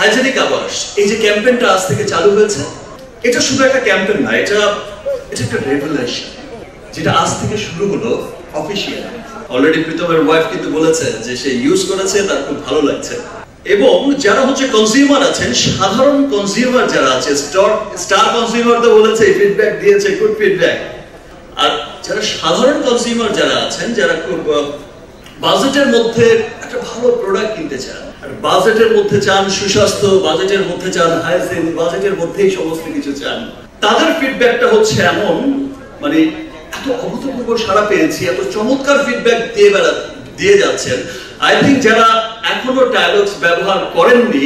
Hygienic আবাস এই যে ক্যাম্পেইনটা আজ থেকে চালু হয়েছে, এটা শুধু একটা ক্যাম্পেইন না, এটা একটা রেভলিউশন যেটা আজ থেকে শুরু হলো অফিশিয়াল। অলরেডি প্রীতমের ওয়াইফ কিন্তু বলেছে যে সে ইউজ করেছে, তার খুব ভালো লাগছে। এবং যারা হচ্ছে কনজিউমার আছেন, সাধারণ কনজিউমার যারা আছে, স্টার কনজিউমারদের বলেছে ফিডব্যাক দিয়েছে, গুড ফিডব্যাক। আর যারা সাধারণ কনজিউমার যারা আছেন, যারা খুব বাজেটের মধ্যে একটা ভালো প্রোডাক্ট কিনতে চান, আর বাজেটের মধ্যে চান সুস্বাস্থ্য, বাজেটের মধ্যে চান হাইজিন, বাজেটের মধ্যেই সমস্ত কিছু চান, তাদের ফিডব্যাকটা হচ্ছে এমন, মানে এত অভূতপূর্ব সাড়া পেয়েছি, এত চমৎকার ফিডব্যাক দিয়ে যাচ্ছেন। আই থিঙ্ক যারা এখনো ডায়ালগস ব্যবহার করেননি,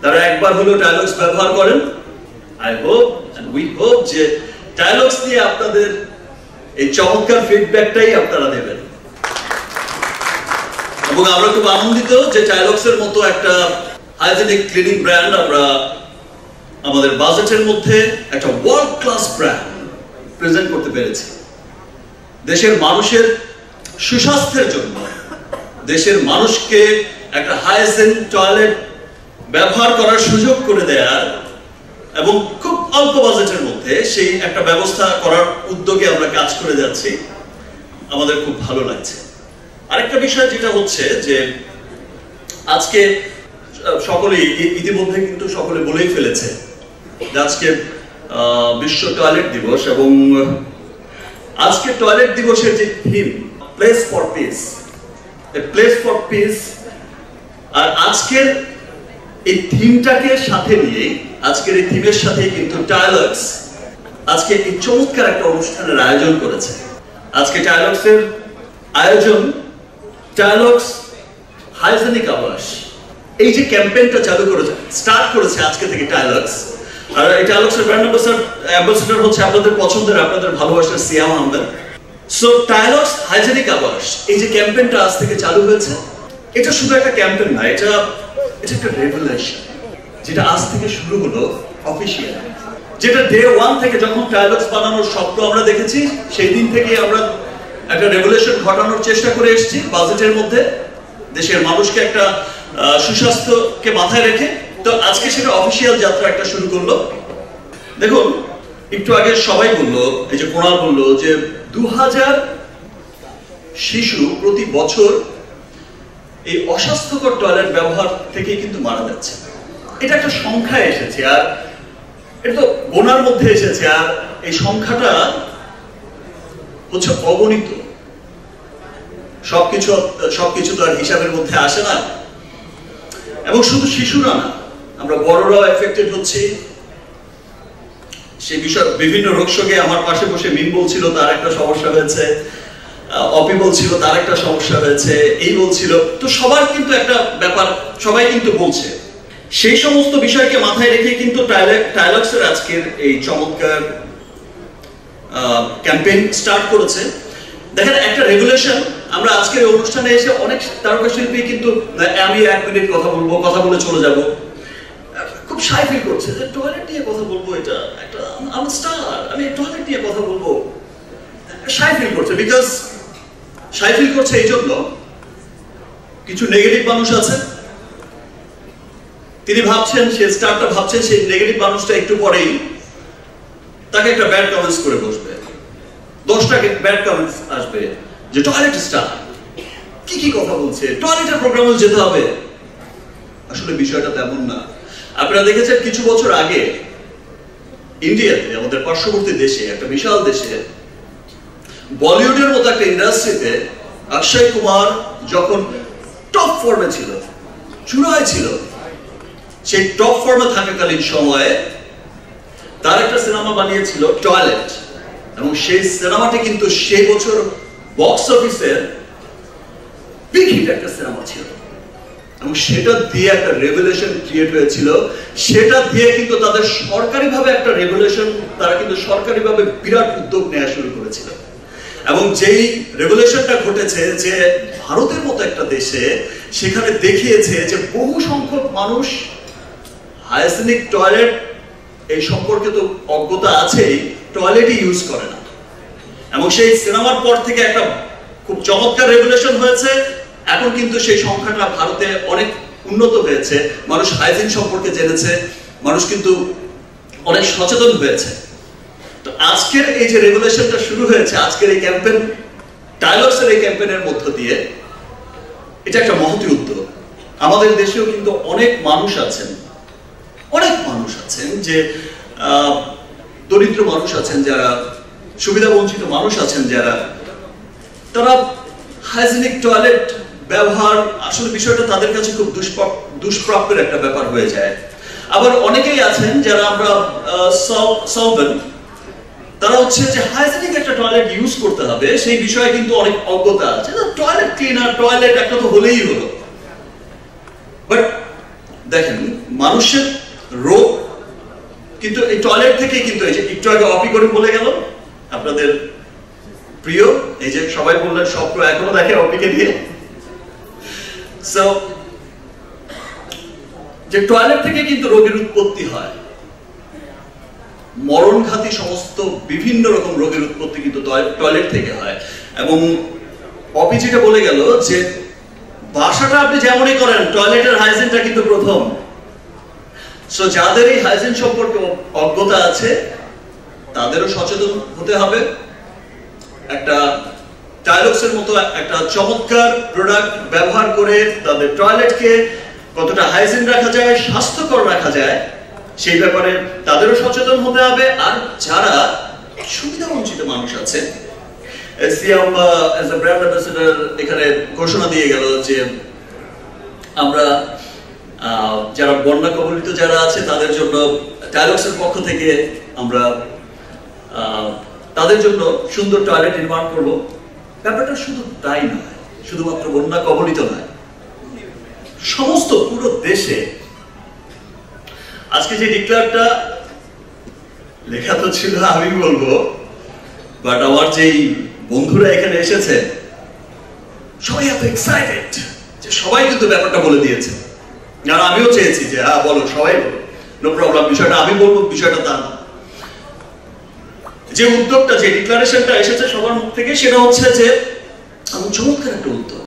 তারা একবার হলো ডায়ালগস ব্যবহার করেন। I hope and we hope যে ডায়ালগস নিয়ে আপনাদের এই চমৎকার ফিডব্যাকটাই আপনারা দেবেন। এবং আমরা খুব আনন্দিত যে ডায়ালগসের মতো একটা হাইজেনিক ক্লিনিং ব্র্যান্ড আমরা আমাদের বাজেটের মধ্যে একটা ওয়ার্ল্ড ক্লাস ব্র্যান্ড প্রেজেন্ট করতে পেরেছি। দেশের মানুষের সুস্বাস্থ্যের জন্য, দেশের মানুষকে একটা হাইজিন টয়লেট ব্যবহার করার সুযোগ করে দেওয়ার এবং খুব অল্প বাজেটের মধ্যে সেই একটা ব্যবস্থা করার উদ্যোগে আমরা কাজ করে যাচ্ছি। আমাদের খুব ভালো লাগছে। আরেকটা বিষয় যেটা হচ্ছে যে আজকে সকলেই ইতিমধ্যে কিন্তু সকলে বলেই ফেলেছে যে আজকে বিশ্ব টয়লেট দিবস, এবং আজকে টয়লেট দিবসের যে theme place for peace, place for peace, আর আজকের এই থিমটাকে সাথে নিয়ে, আজকের এই থিমের সাথে কিন্তু ডায়ালগস আজকে এই চমৎকার একটা অনুষ্ঠানের আয়োজন করেছে। আজকে ডায়ালগসের আয়োজন ডায়ালগস হাইজেনিক আবাস এই যে ক্যাম্পেইনটা চালু করেছে, স্টার্ট করেছে আজকে থেকে ডায়ালগস। আর এই ডায়ালগসের ব্র্যান্ড অ্যাম্বাসেডর হচ্ছে আপনাদের পছন্দের, আপনাদের ভালোবাসার সিয়াম আহমেদ। সো ডায়ালগস হাইজেনিক আবাস এই যে ক্যাম্পেইনটা আজ থেকে চালু হয়েছে, এটা শুধু একটা ক্যাম্পেইন না, এটা একটা রেভলিউশন যেটা আজ থেকে শুরু হলো অফিশিয়াল। যেটা ডে 1 থেকে যখন ডায়ালগস বানানোর স্বপ্ন আমরা দেখেছি, সেই দিন থেকে আমরা একটা রেভলিউশন ঘটানোর চেষ্টা করে এসেছি বাজেটের মধ্যে, দেশের মানুষকে একটা সুস্বাস্থ্যকে মাথায় রেখে। তো আজকে সেটা অফিশিয়াল যাত্রা একটা শুরু করলো। দেখুন, একটু আগে সবাই বললো, এই যে কোণাল বললো যে 2000 শিশু প্রতি বছর এই অস্বাস্থ্যকর টয়লেট ব্যবহার থেকে কিন্তু মারা যাচ্ছে। এটা একটা সংখ্যা এসেছে, আর এটা তো গোনার মধ্যে এসেছে, আর এই সংখ্যাটা হচ্ছে অগণিত। সবকিছু তো আর হিসাবের মধ্যে আসে না। এবং শুধু শিশুরা না, আমরা বড়রাও এফেক্টেড হচ্ছি। সেই বিষয় বিভিন্ন রোগ শোকে আমার পাশে বসে মিম বলছিল তার একটা সমস্যা হয়েছে, অপি বলছিল তার একটা সমস্যা হয়েছে, এই বলছিল। তো সবার কিন্তু একটা ব্যাপার, সবাই কিন্তু বলছে। সেই সমস্ত বিষয়কে মাথায় রেখে কিন্তু ডায়ালগসের আজকের এই চমৎকার ক্যাম্পেইন স্টার্ট করেছে। দেখেন, একটা রেগুলেশন, আমরা আজকের অনুষ্ঠানে এসে অনেক তারকা শিল্পী কিন্তু আমি 1 মিনিট কথা বলবো, কথা বলে চলে যাব, খুব শাই ফিল করছে যে টয়লেট নিয়ে কথা বলবো, এটা একটা আমি স্টার, আমি টয়লেট নিয়ে কথা বলবো, শাই ফিল করছে। বিকজ শাই ফিল করছে এই জন্য কিছু নেগেটিভ মানুষ আছে, তিনি ভাবছেন, সে স্টারটা ভাবছেন সেই নেগেটিভ মানুষটা একটু পরেই তাকে একটা ব্যাড কমেন্টস করে বসবে, 10টা ব্যাড কমেন্টস আসবে যে টয়লেট স্টার কি কথা বলছে, টয়লেটের প্রোগ্রামে যেতে হবে। আসলে বিষয়টা তেমন না। আপনারা দেখেছেন কিছু বছর আগে ইন্ডিয়াতে, আমাদের পার্শ্ববর্তী দেশে, একটা বিশাল দেশে, বলিউডের মতো একটা ইন্ডাস্ট্রিতে অক্ষয় কুমার যখন টপ ফর্মে ছিল, চূড়ায় ছিল, সেই টপ ফর্মে থাকাকালীন সময়ে তার একটা সিনেমা বানিয়েছিল টয়লেট, এবং সেই সিনেমাটি কিন্তু সেই বছর বক্স অফিসের বিগ হিট একটা সিনেমা ছিল, এবং সেটা দিয়ে একটা রেভলিউশন ক্রিয়েট হয়েছিল। সেটা দিয়ে কিন্তু তাদের সরকারিভাবে একটা রেভলিউশন, তারা কিন্তু সরকারিভাবে বিরাট উদ্যোগ নেওয়া শুরু করেছিল। এবং যেই রেভলিউশনটা ঘটেছে যে ভারতের মতো একটা দেশে, সেখানে দেখিয়েছে যে বহু সংখ্যক মানুষ হাইজেনিক টয়লেট এই সম্পর্কে তো অজ্ঞতা আছেই, টয়লেটই ইউজ করে না। এবং সেই সিনেমার পর থেকে একটা খুব চমৎকার রেভলিউশন হয়েছে। এখন কিন্তু সেই সংখ্যাটা ভারতে অনেক উন্নত হয়েছে, মানুষ হাইজিন সম্পর্কে জেনেছে, মানুষ কিন্তু অনেক সচেতন হয়েছে। তো আজকের এই যে রেগুলেশনটা শুরু হয়েছে, আজকের এই ক্যাম্পেইন, টাইলক্সের এই ক্যাম্পেইনের মধ্য দিয়ে, এটা একটা মহতী উদ্যোগ। আমাদের দেশেও কিন্তু অনেক মানুষ আছেন যে দরিদ্র মানুষ আছেন, যারা সুবিধা বঞ্চিত মানুষ আছেন, যারা তারা হাইজিনিক টয়লেট ব্যবহার, আসলে বিষয়টা তাদের কাছে খুব দুষ্প্রাপ্যের একটা ব্যাপার হয়ে যায়। আবার অনেকেই আছেন যারা আমরা সলভেন্ট, তারা হচ্ছে যে হাইজিনিক একটা টয়লেট ইউজ করতে হবে সেই বিষয়ে কিন্তু অনেক অজ্ঞতা আছে। টয়লেট ক্লিনার, টয়লেট একটা তো হলেই হলো। বাট দেখেন, মানুষের রোগ কিন্তু এই টয়লেট থেকে কিন্তু, এই যে একটু আগে অপি করে বলে গেল আপনাদের প্রিয়, এই যে সবাই বললেন স্বপ্ন এখনো দেখে অপিকে দিয়ে, সো যে টয়লেট থেকে কিন্তু রোগের উৎপত্তি হয়, মরণঘাতী সমস্ত বিভিন্ন রকম রোগের উৎপত্তি কিন্তু টয়লেট থেকে হয়। এবং অপি যেটা বলে গেল যে বাসাটা আপনি যেমনই করেন, টয়লেটের হাইজিনটা কিন্তু প্রথম। সো যাদের এই হাইজিন সম্পর্কে অজ্ঞতা আছে তাদেরও সচেতন হতে হবে। একটা টাইলক্সের মতো একটা চমৎকার প্রোডাক্ট ব্যবহার করে তাদের টয়লেটকে কতটা হাইজিন রাখা যায়, স্বাস্থ্যকর রাখা যায়, সেই ব্যাপারে তাদেরও সচেতন হতে হবে। আর যারা সুবিধা বঞ্চিত মানুষ আছে, সিয়াম অ্যাজ আ ব্র্যান্ড অ্যাম্বাসেডর এখানে ঘোষণা দিয়ে গেল যে আমরা যারা বন্যা কবলিত যারা আছে তাদের জন্য টাইলক্সের পক্ষ থেকে আমরা তাদের জন্য সুন্দর টয়লেট নির্মাণ করব। ব্যাপারটা শুধু তাই নয়, শুধুমাত্র বন্যা কবলিত নয়, সমস্ত পুরো দেশে আজকে যে ডিক্লেয়ারটা লেখা তো ছিল আমি বলবো, বাট আমার যেই বন্ধুরা এখানে এসেছে সবাই এত এক্সাইটেড যে সবাই কিন্তু ব্যাপারটা বলে দিয়েছে। আর আমিও চেয়েছি যে হ্যাঁ বলো, সবাই বলো, নো প্রবলেম, বিষয়টা আমি বলবো, বিষয়টা তা না। যে উদ্যোগটা, যে ডিক্লারেশনটা এসেছে সবার মুখ থেকে, সেটা হচ্ছে যে চমৎকার একটা উদ্যোগ।